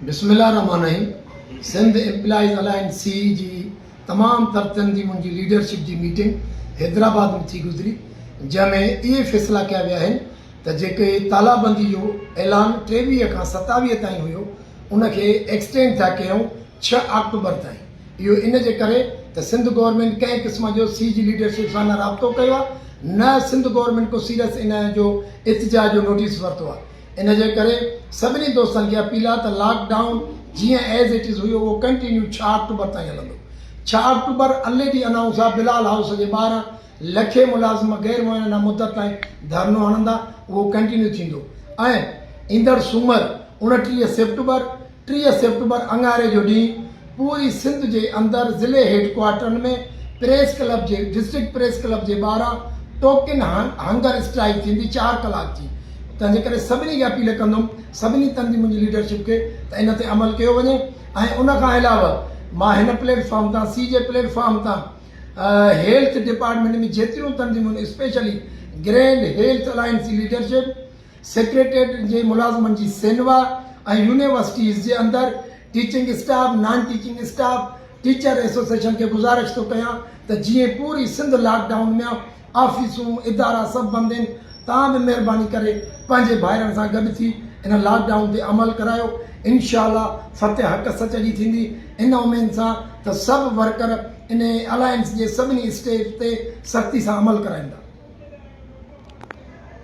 बिस्मिल्लाहिर्रहमानिर्रहीम। Sindh employees alliance C जी तमाम तरतन जी मुंहिंजी लीडरशिप जी मीटिंग हैदराबाद में थी गुज़री, जंहिंमें इहे फ़ैसिला कया विया आहिनि त जेके तालाबंदी जो ऐलान 23 खां 27 ताईं हुयो उनखे एक्सटेंड था कयूं 6 अक्टूबर ताईं। इहो इन जे करे त सिंध गवर्नमेंट कंहिं क़िस्म जो सी जी लीडरशिप सां न राब्तो कयो आहे, न सिंध गवर्नमेंट को सीरियस इन जो इतिजाज जो नोटिस वरितो आहे। इन जे करे सभिनी दोस्तनि खे अपील आहे त लॉकडाउन जीअं एज़ इट इज़ हुयो उहो कंटिन्यू 6 अक्टूबर ताईं हलंदो। 6 अक्टूबर ऑलरेडी अनाउंस आहे, बिलाल हाउस जे 12 लखे मुलाज़िम गैर मुअयना मुद्दत ताईं धरनो हणंदा, उहो कंटिन्यू थींदो। ऐं ईंदड़ सूमर 29 सेप्टेंबर 30 सेप्टेंबर अंगारे जो ॾींहुं पूरी सिंध जे अंदरि ज़िले हेडक्वार्टरनि में प्रेस क्लब जे डिस्ट्रिक्ट प्रेस क्लब जे 12 टोकन हंगर स्ट्राइक थींदी 4 कलाक जी। तंहिंजे करे सभिनी खे अपील कंदुमि, सभिनी तंहिंजी मुंहिंजी लीडरशिप खे त इन ते अमल कयो वञे। ऐं उन खां अलावा मां हिन प्लेटफॉर्म तां सी जे प्लेटफॉर्म तां हेल्थ डिपार्टमेंट में जेतिरियूं तंज़ीमूं स्पेशली ग्रैंड हेल्थ अलायंस जी लीडरशिप, सेक्रेटरीट जे मुलाज़िमनि जी सेनवा ऐं यूनिवर्सिटीज़ जे अंदरि teaching staff, non teaching staff, teacher association खे गुज़ारिश थो कयां त जीअं पूरी सिंध लॉकडाउन में ऑफिसूं इदारा सभु बंदि आहिनि, तव्हां बि महिरबानी करे पंहिंजे भाइरनि सां गॾु थी इन लॉकडाउन ते अमल करायो। इंशाअल्लाह फतेह हक़ सच जी थींदी इन उमेद सां त सभु वर्कर इन अलायंस जे सभिनी स्टेज ते सख़्ती सां अमल कराईंदा।